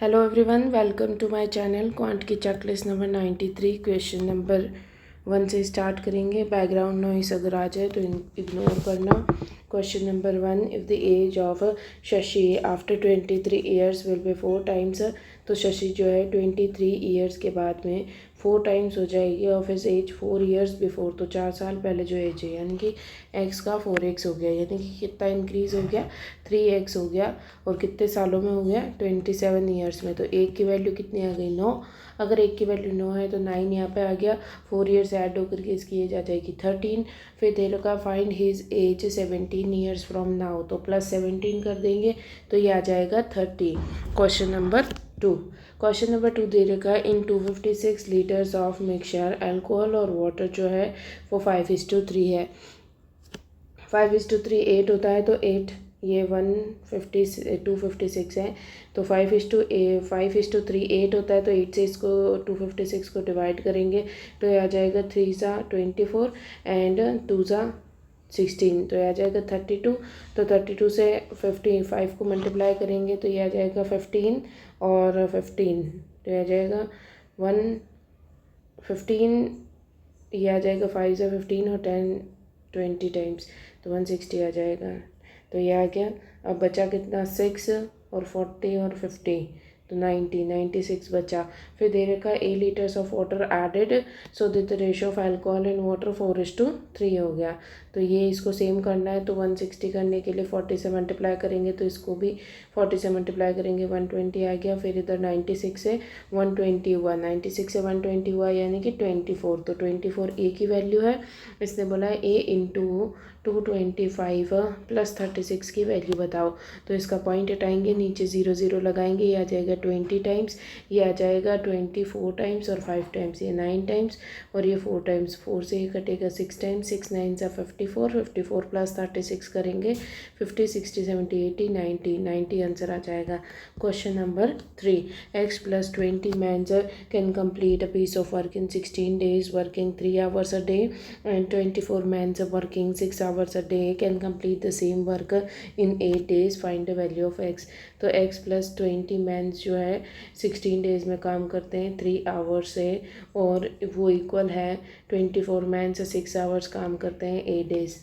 Hello everyone, welcome to my channel quant की checklist number 93। Question number 1 से start करेंगे। Background noise अगर आ जाए तो इग्नोर करना। Question number 1, if the age of Shashi after 23 years will be 4 times. तो शशि जो है 23 ईयर्स के बाद में 4 टाइम्स हो जाएगी of his age 4 years before. तो 4 साल पहले जो एज है यानी कि एक्स का 4x हो गया, यानी कि कितना इंक्रीज़ हो गया 3x हो गया। और कितने सालों में हो गया 27 ईयर्स में। तो एक की वैल्यू कितनी आ गई 9। अगर एक की वैल्यू 9 है तो 9 यहाँ पे आ गया, 4 ईयर्स ऐड होकर के इसकी एज आ जाएगी 13। फिर दे रखा find his age 17 years from now. तो प्लस 17 कर देंगे तो ये आ जाएगा 30। Question number 2। क्वेश्चन नंबर 2 दे रखा है इन 256 लीटर्स ऑफ मिक्सचर अल्कोहल और वाटर जो है वो 5:3 है। 5:3 8 होता है तो 8 ये 256 है। तो 5:3 8 होता है तो 8 से इसको 256 को डिवाइड करेंगे तो ये आ जाएगा 3 सा 24 एंड 2 सा 16। तो ये आ जाएगा 32। तो 32 से 55 को मल्टीप्लाई करेंगे तो ये आ जाएगा 15 और 15। तो ये आ जाएगा 115। ये आ जाएगा 5 से 15 और 10 20 टाइम्स तो 160 आ जाएगा। तो ये आ गया। अब बचा कितना 6 और 40 और 50 तो 96 बचा। फिर दे रखा 8 litres of water added so that the ratio of alcohol and water 4:3 हो गया। तो ये इसको सेम करना है तो 160 करने के लिए 40 से मल्टीप्लाई करेंगे तो इसको भी 40 से मल्टीप्लाई करेंगे 120 आ गया। फिर इधर 96 से 120 हुआ, 96 से 120 हुआ यानी कि 24। तो 24 ए की वैल्यू है। इसने बोला है ए इंटू 225 प्लस 36 की वैल्यू बताओ। तो इसका पॉइंट हटाएंगे, नीचे 0 0 लगाएंगे, ये आ जाएगा 20 टाइम्स, ये आ जाएगा 24 टाइम्स और 5 टाइम्स ये 9 टाइम्स और ये 4 टाइम्स। 4 से ये कटेगा 6 टाइम्स, 6 9 सा 54, 54 प्लस 36 करेंगे 50 60 70 80 90 90 आंसर आ जाएगा। Question number 3, x plus 20 mans can complete a piece of work in 16 days working 3 hours a day and 24 mans working 6 hours a day can complete the same work in 8 days. Find the value of x। तो x plus 20 mans जो है 16 days में काम करते हैं 3 hours से और वो इक्वल है 24 mans 6 आवर्स काम करते हैं 8 डेज़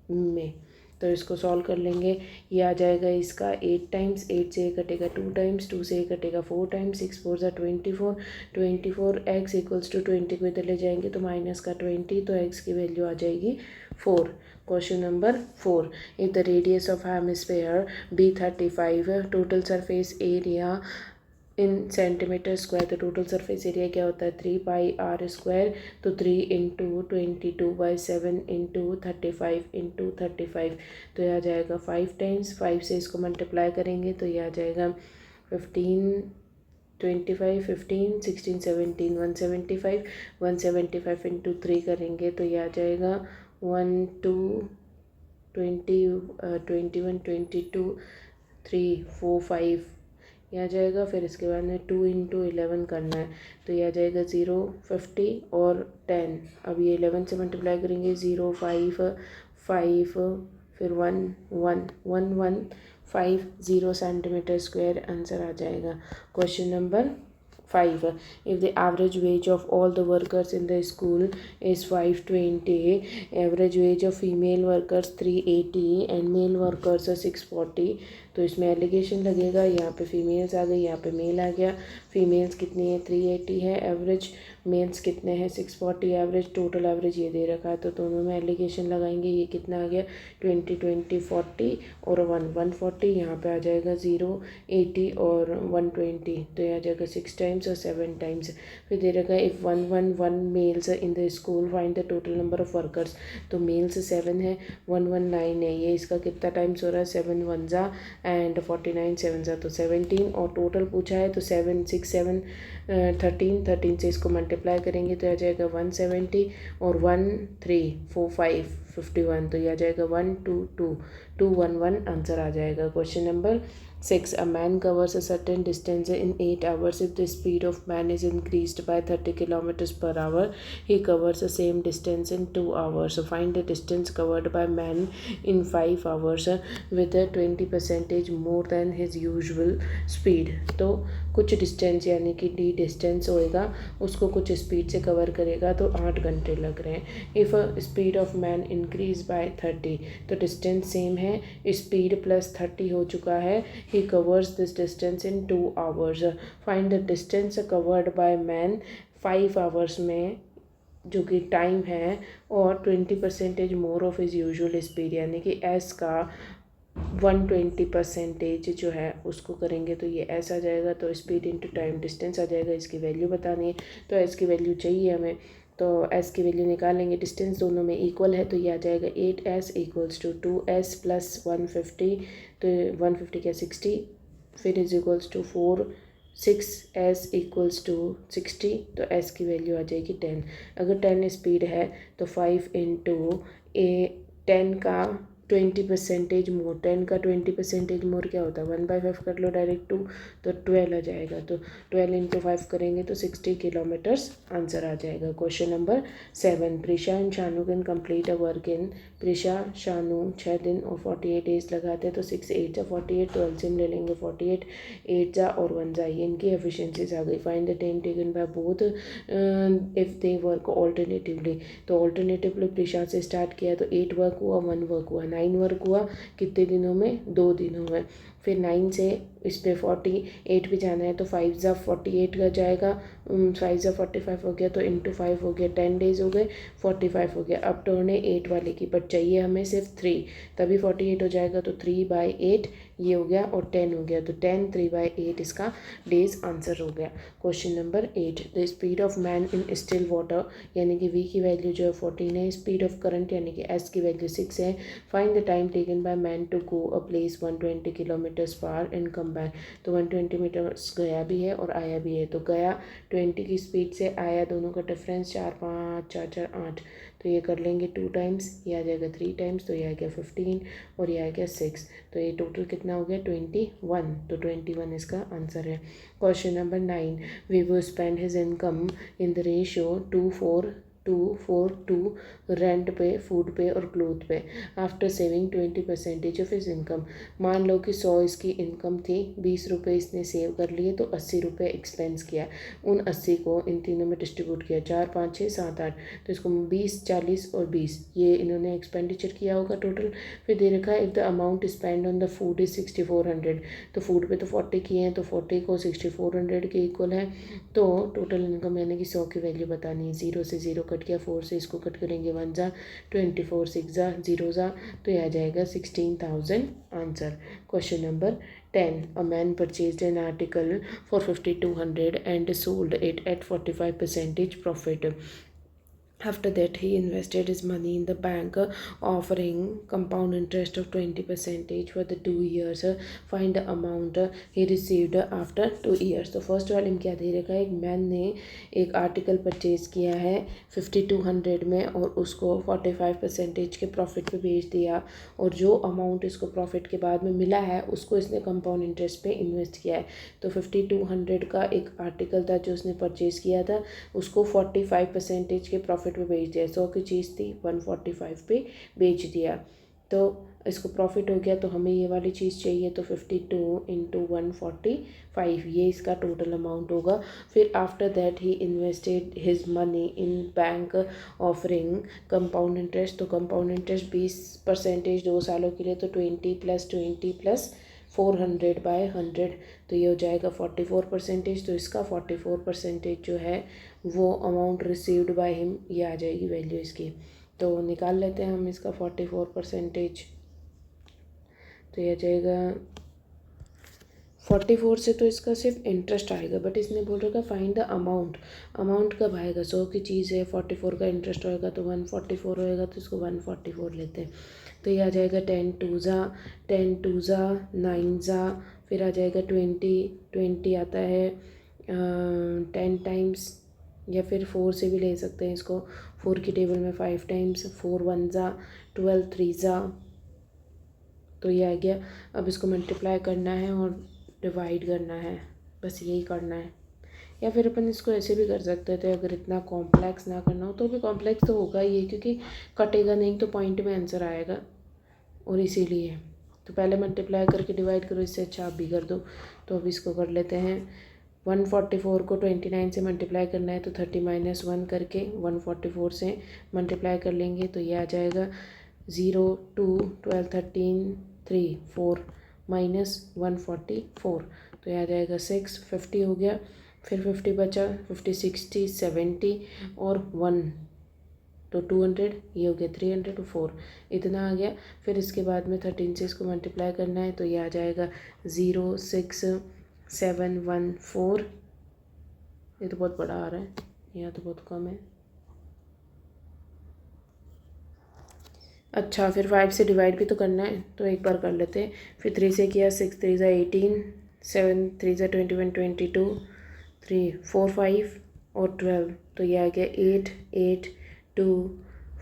में। तो इसको सॉल्व कर लेंगे, ये आ जाएगा इसका 8 टाइम्स, 8 से कटेगा 2 टाइम्स, 2 से कटेगा 4 टाइम्स, 6 4 ज़ा 24, 24 x इक्वल्स टू 20 को इधर ले जाएंगे तो माइनस का 20 तो x की वैल्यू आ जाएगी 4। Question number 4, if the radius of hemisphere be 35 total surface area in centimetre square. तो टोटल सरफेस एरिया क्या होता है 3πr²। तो 3 इंटू 22/7 इंटू 35 इंटू 35 तो यह आ जाएगा 5 टाइम्स। 5 से इसको मल्टीप्लाई करेंगे तो यह आ जाएगा 15 25 15 16 17 175 175 इंटू 3 करेंगे तो यह आ जाएगा 1 2 20 21 22 3 4 5 ये आ जाएगा। फिर इसके बाद में 2 इंटू 11 करना है तो ये आ जाएगा 0 50 और 10। अब ये 11 से मल्टीप्लाई करेंगे 0 5 5 फिर 1 1 1 1 5 0 सेंटीमीटर स्क्वायर आंसर आ जाएगा। Question number 5, if the average wage of all the workers in the school is 520, average wage of female workers 380 and male workers 640। तो इसमें एलिगेशन लगेगा, यहाँ पे फीमेल्स आ गई, यहाँ पे मेल आ गया। फीमेल्स कितनी है 380 है एवरेज, मेल्स कितने हैं 640 एवरेज, टोटल एवरेज ये दे रखा है तो दोनों में एलिगेशन लगाएंगे। ये कितना आ गया 20 20 40 और 1 140, यहाँ पे आ जाएगा 0 80 और 120 तो ये आ जाएगा 6 टाइम्स और 7 टाइम्स। फिर दे रखा है if 111 males in the school find the total number of workers. तो मेल्स 7 है 119 है, ये इसका कितना टाइम्स हो रहा है 7 1 ज़ा एंड 49 7 ज़ा तो 17 और टोटल पूछा है तो 7 6 7 13 13 से इसको मल्टीप्लाई करेंगे तो आ जाएगा 170 और 1 3 4 5 51, तो ये आ जाएगा 122 आंसर आ जाएगा। Question number 6, a man covers a certain distance in 8 hours. If the speed of man is increased by 30 kilometers per hour, he covers the same distance in 2 hours. So find the distance covered by man in 5 hours with a 20% more than his usual speed. तो कुछ distance यानी कि D distance होएगा, उसको कुछ speed से cover करेगा, तो 8 घंटे लग रहे हैं। If speed of man increase by 30, तो डिस्टेंस सेम है, स्पीड प्लस 30 हो चुका है। ही covers this distance in 2 hours. Find the distance covered by man 5 hours में, जो कि टाइम है, और 20% more of is usual speed, यानी कि एस का 120% जो है उसको करेंगे तो ये एस आ जाएगा। तो स्पीड इंटू टाइम डिस्टेंस आ जाएगा। इसकी वैल्यू बतानी है, तो एस की वैल्यू चाहिए हमें, तो एस की वैल्यू निकालेंगे। डिस्टेंस दोनों में इक्वल है, तो ये आ जाएगा 8s equals to 2s plus 150, तो 150 क्या 60, फिर is equals to 4, 6s equals to 60, तो s की वैल्यू आ जाएगी 10। अगर 10 स्पीड है तो 5 इंटू 10 का 20% मोर, 10 का 20% मोर क्या होता है 1/5 कर लो डायरेक्ट 2, तो 12 आ जाएगा। तो 12 इंटू 5 करेंगे तो 60 किलोमीटर्स आंसर आ जाएगा। Question number 7, Prisha and Shanu can complete a work in, Prisha Shanu 6 दिन और 48 डेज लगाते हैं, तो 6 8 जा 48, तो एलसीएम ले लेंगे 48, 8 जा और 1 जा, ये इनकी एफिशिएंसीज आ गई। Find the time taken by both if they work alternatively, तो ऑल्टरनेटिवली प्रिशा से स्टार्ट किया तो 8 वर्क हुआ, 1 वर्क हुआ, 9 वर्क हुआ कितने दिनों में, 2 दिनों में। फिर 9 से इस पर 48 भी जाना है, तो 5 जा 48 का जाएगा, 5 जा 45 हो गया, तो इंटू 5 हो गया, 10 डेज हो गए, 45 हो गया। अब टर्न है 8 वाले की, बट चाहिए हमें सिर्फ 3, तभी 48 हो जाएगा, तो 3/8 ये हो गया, और 10 हो गया, तो 10 3/8 इसका डेज आंसर हो गया। Question number 8, the speed of man in still water, यानी कि वी की वैल्यू जो है 14 है, स्पीड ऑफ करंट यानी कि एस की वैल्यू 6 है। Find the time taken by man to go a place 120 kilometres पर एंड कम बैक, तो 120 मीटर्स गया भी है और आया भी है, तो गया 20 की स्पीड से, आया दोनों का डिफरेंस 4 5 4 4 8, तो ये कर लेंगे 2 टाइम्स, ये आ जाएगा 3 टाइम्स, तो ये आ गया 15 और ये आ गया 6, तो ये टोटल कितना हो गया 21, तो 21 इसका आंसर है। Question number 9, Vivo spend his income in the ratio 2:4:2 rent पे, फूड पे और क्लोथ पे, after saving 20% of his income. मान लो कि 100 इसकी इनकम थी, 20 रुपये इसने सेव कर लिए, तो 80 रुपये एक्सपेंस किया, उन 80 को इन तीनों में डिस्ट्रीब्यूट किया, 4 5 6 7 8, तो इसको 20 40 और 20 ये इन्होंने एक्सपेंडिचर किया होगा टोटल। फिर दे रखा है if the amount spend on the food is 6400, तो फूड पे तो 40 किए हैं, तो 40 को 6400 के इक्वल है, तो टोटल इनकम यानी कि 100 की वैल्यू बतानी है। 0 से 0 कट गया, 4 से इसको कट करेंगे 1 जा 24, 6 जा 0 जा, तो यह आ जाएगा 16,000 answer. Question number 10, a man purchased an article for 5200 and sold it at 45% profit. After that, he invested his money in the bank, offering compound interest of 20% for the 2 years. Find the amount he received after 2 years. तो first वाले में क्या दे रखा है, एक man ने एक article purchase किया है 5200 में और उसको 45% के प्रॉफिट पे बेच दिया, और जो अमाउंट इसको प्रॉफिट के बाद में मिला है उसको इसने कंपाउंड इंटरेस्ट पे इन्वेस्ट किया है। तो 5200 का एक आर्टिकल था जो उसने परचेज़ किया था, उसको 45% के प्रॉफिट पे बेच दिया। 100 की चीज़ थी, 145 पे बेच दिया, तो इसको प्रॉफिट हो गया। तो हमें ये वाली चीज़ चाहिए, तो 52 इंटू 145 ये इसका टोटल अमाउंट होगा। फिर after that he invested his money in bank offering compound interest, तो कंपाउंड इंटरेस्ट 20% 2 सालों के लिए, तो 20 + 20 + 400/100, तो ये हो जाएगा 44%, तो इसका 44% जो है वो अमाउंट रिसीव्ड बाय हिम, ये आ जाएगी वैल्यू इसकी। तो निकाल लेते हैं हम इसका 44%, तो ये आ जाएगा 44 से, तो इसका सिर्फ इंटरेस्ट आएगा, बट इसने बोल रखा फाइंड द अमाउंट, अमाउंट कब आएगा, 100 की चीज़ है, 44 का इंटरेस्ट होएगा, तो 144 होएगा, तो इसको 144 लेते हैं, तो ये आ जाएगा 10 2 जा 9 जा, फिर आ जाएगा 20 आता है 10 टाइम्स या फिर 4 से भी ले सकते हैं इसको। 4 की टेबल में 5 टाइम्स, 4 वन ज़ा 12, 3 ज़ा, तो ये आ गया। अब इसको मल्टीप्लाई करना है और डिवाइड करना है, बस यही करना है। या फिर अपन इसको ऐसे भी कर सकते थे, अगर इतना कॉम्प्लेक्स ना करना हो तो भी। कॉम्प्लेक्स तो होगा ही क्योंकि कटेगा नहीं तो पॉइंट में आंसर आएगा, और इसीलिए तो पहले मल्टीप्लाई करके डिवाइड करो, इससे अच्छा आप भी कर दो। तो अब इसको कर लेते हैं। 144 को 29 से मल्टीप्लाई करना है तो 30 - 1 करके 144 से मल्टीप्लाई कर लेंगे तो ये आ जाएगा 0, 2, 12, 13, 3, 4 -144, तो ये आ जाएगा 6। 50 हो गया, फिर 50 बचा, 50, 60, 70 और 1 तो 200, ये हो गया 304, इतना आ गया। फिर इसके बाद में 13 से इसको मल्टीप्लाई करना है तो ये आ जाएगा 06714। ये तो बहुत बड़ा आ रहा है, यहाँ तो बहुत कम है। अच्छा, फिर 5 से डिवाइड भी तो करना है तो एक बार कर लेते हैं। फिर 3 से किया, 6 3 ज़ा 18, 7 3 ज़ा 21, 22, 3 4 5 और 12, तो ये आ गया 8 8 2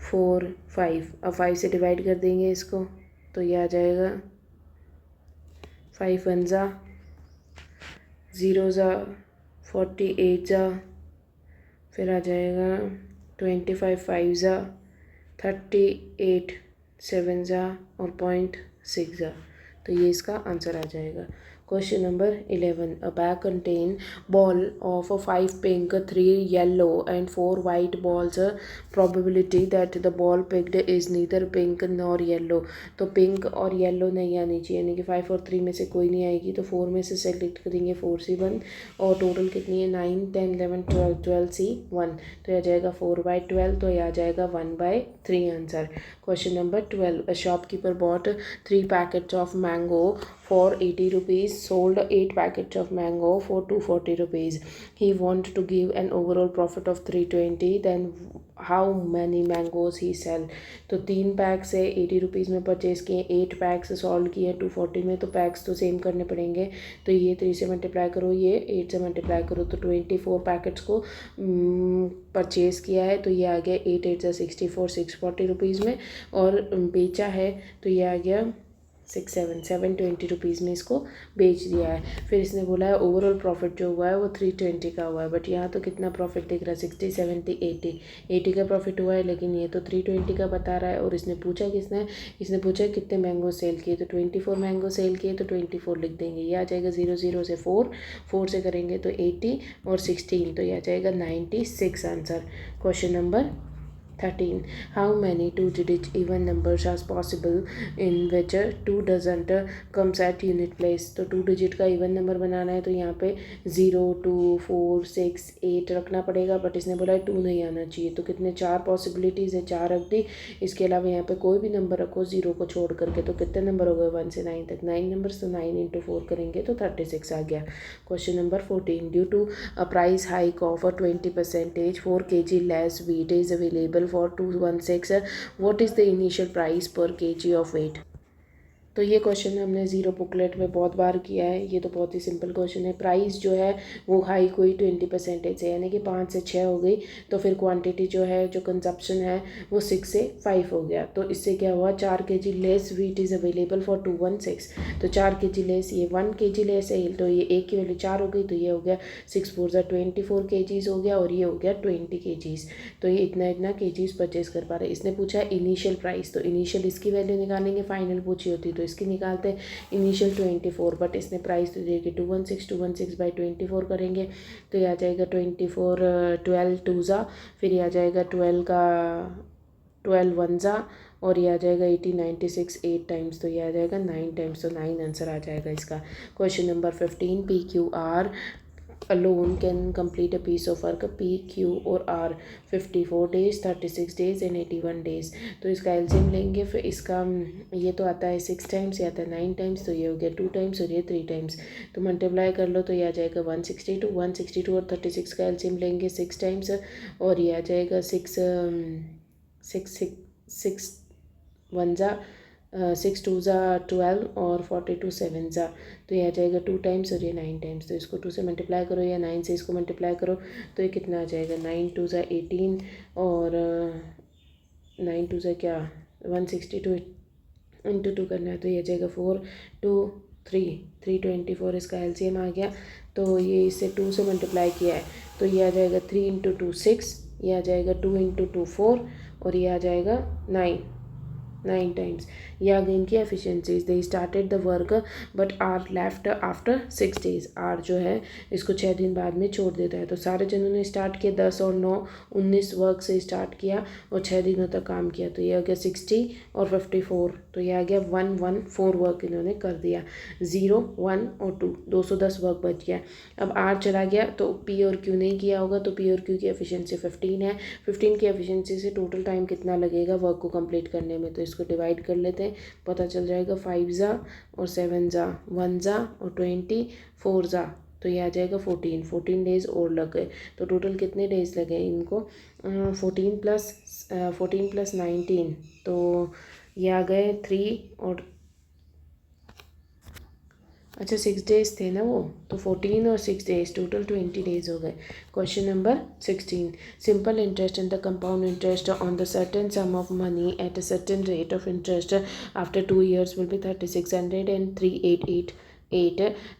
4 5। अब 5 से डिवाइड कर देंगे इसको तो ये आ जाएगा 5 वन ज़ा 0 ज़ा 48 ज़ा, फिर आ जाएगा 25 5 ज़ा 38 7 ज़ा और 0.6 ज़ा, तो ये इसका आंसर आ जाएगा। Question number 11, a bag contain ball of 5 pink 3 yellow and 4 white balls, probability that the ball picked is neither pink nor yellow. तो पिंक और येलो नहीं आनी चाहिए, यानी कि 5 और 3 में से कोई नहीं आएगी, तो 4 में से सेलेक्ट करेंगे 4C1, और टोटल कितनी है 9 10 11 12 12C1, तो यह आ जाएगा 4/12, तो यह आ जाएगा 1/3 answer. Question number 12, a shopkeeper bot 3 packets of mango for 80 rupees, sold 8 packets of mango for 240 rupees. He want to give an overall profit of 320, then how many mangoes he sell? तो 3 PACS है 80 rupees में purchase किए, 8 PACS solve किए 240 में, तो PACS तो same करने पड़ेंगे। तो ये 3 से मल्टीप्लाई करो, ये 8 से मल्टीप्लाई करो, तो 24 पैकेट्स को परचेज़ किया है, तो ये आ गया 8 8 ज़ा 64, 640 रुपीज़ में, और बेचा है तो ये आ गया 720 रुपीज़ में इसको बेच दिया है। फिर इसने बोला है ओवरऑल प्रॉफिट जो हुआ है वो 320 का हुआ है, बट यहाँ तो कितना प्रॉफिट दिख रहा है 60 70 80 का प्रॉफिट हुआ है, लेकिन ये तो 320 का बता रहा है। और इसने पूछा किसने, इसने पूछा कितने मैंगो सेल किए, तो 24 मैंगो सेल किए, तो 24 लिख देंगे। ये आ जाएगा 0 0 से 4 4 से करेंगे तो 80 और 16, तो ये आ जाएगा 96 answer. Question number 13, how many two-digit even numbers are possible in which 2 doesn't comes at unit place? तो 2 डिजिट का इवन नंबर बनाना है तो यहाँ पे 0 2 4 6 8 रखना पड़ेगा, बट इसने बोला है 2 नहीं आना चाहिए, तो कितने 4 पॉसिबिलिटीज़ है, 4 रख दी। इसके अलावा यहाँ पे कोई भी नंबर रखो 0 को छोड़ करके, तो कितने नंबर हो गए 1 से 9 तक, 9 नंबर्स, तो 9 × 4 करेंगे तो 36 आ गया। Question number 14, due to a price hike of 20%, 4 kg less wheat is available for 216, what is the initial price per kg of wheat? तो ये क्वेश्चन हमने ज़ीरो बुकलेट में बहुत बार किया है, ये तो बहुत ही सिंपल क्वेश्चन है। प्राइस जो है वो हाई कोई 20% से, यानी कि 5 से 6 हो गई, तो फिर क्वांटिटी जो है, जो कंजप्शन है वो 6 से 5 हो गया, तो इससे क्या हुआ 4 kg less wheat is available for 216, तो 4 kg लेस, ये 1 kg लेस है, तो ये एक की वैल्यू 4 हो गई, तो ये हो गया 6 4 ज़ा 24 kgs हो गया, और ये हो गया 20 kgs, तो ये इतना इतना kgs परचेज कर पा रहे। इसने पूछा है इनिशियल प्राइस, तो इनिशियल इसकी वैल्यू निकालेंगे, फाइनल पूछी होती तो इसकी निकालते हैं। इनिशियल 24, बट इसने प्राइस तो दी कि 216 करेंगे, तो ये आ जाएगा 24 12 2 ज़ा, फिर ये आ जाएगा 12 का 12 वन ज़ा, और ये आ जाएगा 80 96 8 टाइम्स, तो ये आ जाएगा 9 टाइम्स, तो 9 आंसर आ जाएगा इसका। Question number 15, PQR alone can complete a piece of work, P Q और R 54 days 36 days and 81 days, तो इसका एलसीएम लेंगे। फिर इसका ये तो आता है 6 टाइम्स, ये आता है 9 टाइम्स, तो ये हो गया 2 टाइम्स और ये 3 टाइम्स, तो मल्टीप्लाई कर लो तो ये आ जाएगा 162 और 36 का एलसीएम लेंगे 6 टाइम्स, और ये आ जाएगा 6 6 6 6 वन ज़ा 6 टू ज़ा 12 और 42 7 ज़ा, तो ये आ जाएगा 2 टाइम्स और ये 9 टाइम्स। तो इसको 2 से मल्टीप्लाई करो या 9 से इसको मल्टीप्लाई करो तो ये कितना आ जाएगा 9 टू ज़ा 18 और 9 टू ज़ा क्या 162 इंटू 2 करना है तो ये आ जाएगा 4 2 3 324 इसका एलसीएम आ गया। तो ये इसे 2 से मल्टीप्लाई किया है तो ये आ जाएगा 3 इंटू 2 6, ये आ जाएगा 2 इंटू 2 4 और ये आ जाएगा 9 टाइम्स। ये आ गई इनकी efficiencies. They started the work but R left after 6 days. R जो है इसको 6 दिन बाद में छोड़ देता है। तो सारे जनों ने स्टार्ट किया 10 और 9 19 वर्क से स्टार्ट किया और 6 दिनों तक काम किया। तो ये आ गया 60 और 54, तो ये आ गया 114 वर्क इन्होंने कर दिया। 0 1 और 2 210 वर्क बच गया। अब आर चला गया तो पी और क्यू नहीं किया होगा, तो पी और क्यू की एफिशिएंसी 15 है। 15 की एफिशिएंसी से टोटल टाइम कितना लगेगा वर्क को कंप्लीट करने में, तो इसको डिवाइड कर लेते हैं, पता चल जाएगा 5 ज़ा और 7 ज़ा 1 ज़ा और 20 4 ज़ा, तो ये आ जाएगा 14 डेज़ और लग गए। तो टोटल कितने डेज़ लगे इनको 14 प्लस 19, तो ये आ गए 3 और अच्छा 6 डेज़ थे ना वो, तो 14 और 6 डेज़ टोटल 20 डेज़ हो गए। Question number 16, simple interest and the compound interest on the certain sum of money at a certain rate of interest after 2 years will be 3600 and 3888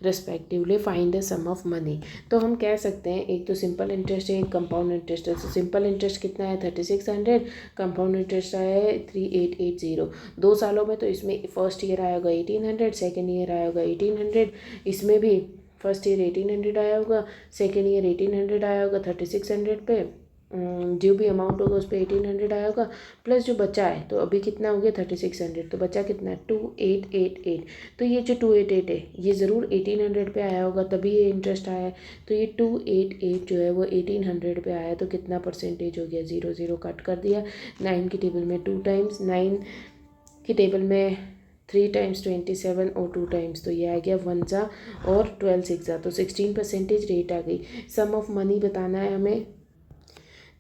respectively find the sum of money. तो हम कह सकते हैं एक तो simple interest है, एक compound interest है। तो सिंपल इंटरेस्ट कितना है 3600, कंपाउंड इंटरेस्ट आया है 3880। 2 सालों में तो इसमें फर्स्ट ईयर आया होगा 1800, सेकेंड ईयर आया होगा 1800, इसमें भी फर्स्ट ईयर 1800 आया होगा, सेकेंड ईयर 1800 आया होगा 3600 पे, जो भी अमाउंट होगा उस पर 1800 आया होगा, प्लस जो बचा है तो अभी कितना हो गया 3600, तो बचा कितना है 2888। तो ये जो 288 है ये ज़रूर 1800 पे आया होगा तभी ये इंटरेस्ट आया है। तो ये 288 जो है वो 1800 पे आया, तो कितना परसेंटेज हो गया 0 0 कट कर दिया। 9 की टेबल में 2 टाइम्स, 9 की टेबल में 3 टाइम्स 27 और 2 टाइम्स, तो ये आ गया 1 ज़ा और 12 6 ज़ा, तो 16% रेट आ गई। सम ऑफ मनी बताना है हमें,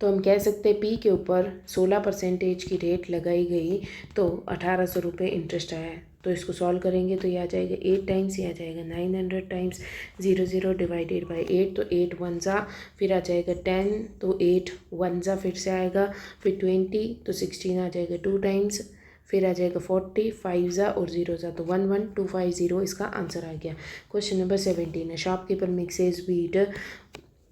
तो हम कह सकते हैं पी के ऊपर 16% की रेट लगाई गई तो 1800 रुपये इंटरेस्ट आया है। तो इसको सॉल्व करेंगे तो ये आ जाएगा 8 टाइम्स, ये आ जाएगा 900 टाइम्स 0 0 डिवाइडेड बाई 8, तो 8 1 ज़ा, फिर आ जाएगा 10, तो 8 1 ज़ा फिर से आएगा, फिर 20, तो 16 आ जाएगा 2 टाइम्स, फिर आ जाएगा 40 5 ज़ा और 0 ज़ा, तो 11250 इसका आंसर आ गया। क्वेश्चन नंबर 17 है, shopkeeper mixes wheat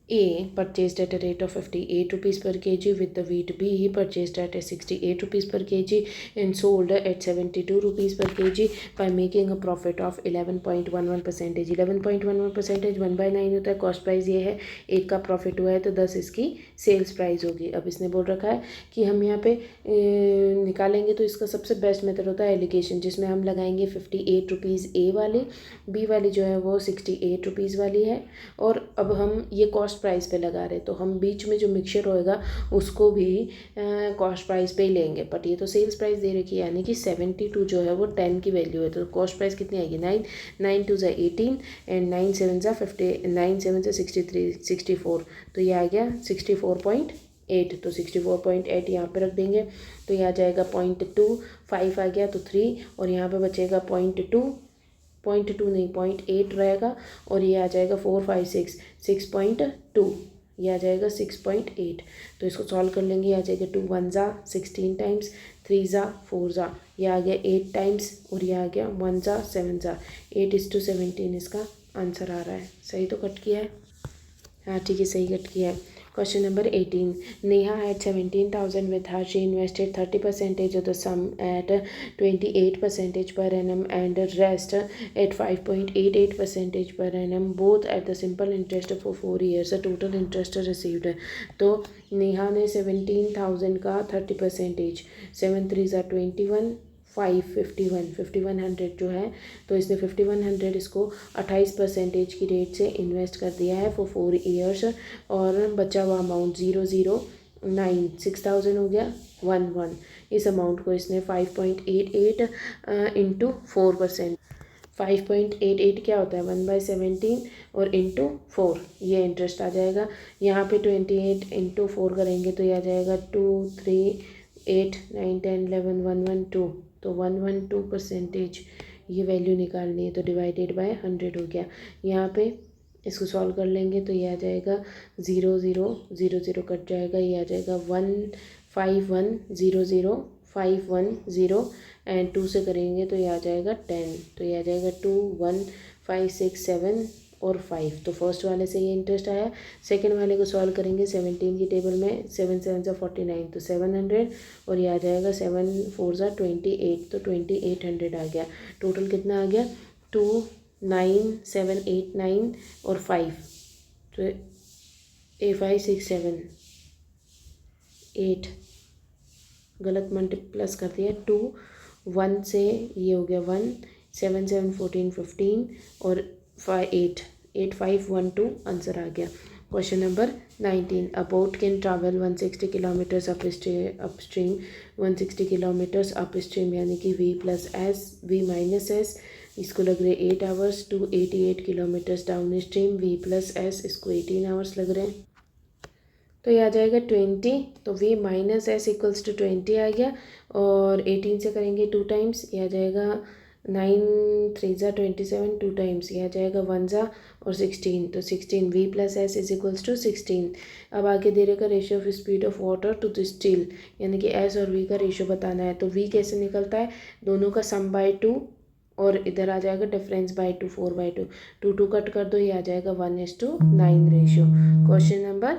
A purchased at a rate of 58 rupees per kg with the wheat B he purchased at a 68 rupees per kg and sold at 72 rupees per kg by making a profit of 11.11%। 11.11% 1/9 होता है, cost price ये है, एक का profit हुआ है तो 10 इसकी सेल्स प्राइस होगी। अब इसने बोल रखा है कि हम यहाँ पे निकालेंगे तो इसका सबसे बेस्ट मेथड होता है एलिगेशन, जिसमें हम लगाएंगे 58 रुपीज़ ए वाली, बी वाली जो है वो 68 रुपीज़ वाली है, और अब हम ये कॉस्ट प्राइस पे लगा रहे तो हम बीच में जो मिक्सचर होएगा उसको भी कॉस्ट प्राइस पे ही लेंगे, बट ये तो सेल्स प्राइस दे रखी है, यानी कि 72 जो है वो 10 की वैल्यू है, तो कॉस्ट प्राइस कितनी आएगी 9 9 2 ज़ा 18 एंड 9 7 ज़ा 50 9 7 ज़ा 63 64, तो ये आ गया 64.8, तो 64.8 यहाँ पे रख देंगे तो ये आ जाएगा 0.25 आ गया, तो 3 और यहाँ पे बचेगा 0.2 नहीं 0.8 रहेगा, और ये आ जाएगा 4 5 6 6.2, ये आ जाएगा 6.8। तो इसको सॉल्व कर लेंगे, आ जाएगा 2 1 ज़ा 16 टाइम्स, 3 ज़ा 4 ज़ा, ये आ गया 8 टाइम्स और ये आ गया 1 ज़ा 7 ज़ा, 8:17 इसका आंसर आ रहा है। सही तो कट किया है, हाँ ठीक है सही कट किया है। Question number 18. Neha had 17,000 with her. She invested 30% of the sum at 28% per annum and the rest at 5.88% per annum, both at the simple interest for 4 years. The total interest received. तो नेहा ने 17,000 का 30%, 7 3 ज़ा 21, 5100 जो है, तो इसने 5100 इसको 28% की रेट से इन्वेस्ट कर दिया है फॉर 4 years, और बचा हुआ अमाउंट 009 6000 हो गया 11, इस अमाउंट को इसने 5.88 इंटू 4%, 5.88 क्या होता है 1/17 और इंटू 4, ये इंटरेस्ट आ जाएगा। यहाँ पे 28 इंटू 4 करेंगे तो ये आ जाएगा 2 3 8 9 10 11 1 1 2, तो 112% ये वैल्यू निकालनी है, तो डिवाइडेड बाय 100 हो गया। यहाँ पे इसको सॉल्व कर लेंगे तो ये आ जाएगा 0 0 0 0 कट जाएगा, ये आ जाएगा 15100 एंड 2 से करेंगे तो ये आ जाएगा 10, तो ये आ जाएगा 2 1 5 6 7 और 5। तो फर्स्ट वाले से ये इंटरेस्ट आया। सेकंड वाले को सॉल्व करेंगे 17 की टेबल में, 7 7 सा 49 तो 700 और ये आ जाएगा 7 4 सा 28, तो 2800 आ गया। टोटल कितना आ गया 2 9 7 8 9 और 5, तो 5 6 7 8 गलत प्लस कर दिया। 2 1 से ये हो गया 1 7 7 14 15 और 5 8 8 5 1 2 आंसर आ गया। Question number 19, a boat can travel 160 kilometres upstream 160 kilometres upstream यानी कि v plus S v minus S, इसको लग रहे 8 hours to 88 kilometres downstream v plus S, इसको 18 आवर्स लग रहे हैं। तो ये आ जाएगा 20, तो v minus S equals to 20 आ गया और 18 से करेंगे 2 टाइम्स, ये आ जाएगा 9 3 ज़ा 27 2 टाइम्स, ये आ जाएगा 1 ज़ा और 16, तो 16 v plus S is equals to 16। अब आगे दे रहेगा ratio of speed of water to the still, यानी कि एस और v का रेशियो बताना है। तो v कैसे निकलता है, दोनों का सम बाय 2 और इधर आ जाएगा डिफरेंस बाय 2 4/2, 2 2 कट कर दो, ये आ जाएगा 1:9 ratio. Question number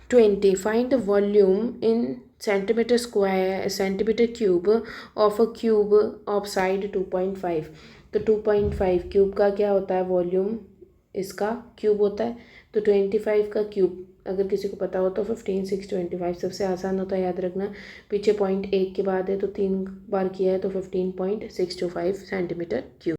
20, find the volume in centimeter cube of a cube of side 2.5। तो 2.5 क्यूब का क्या होता है वॉल्यूम, इसका क्यूब होता है। तो 25 का क्यूब अगर किसी को पता हो तो 15 6 25 सबसे आसान होता है याद रखना, पीछे 0.1 के बाद है तो 3 बार किया है तो 15.625 सेंटीमीटर क्यूब।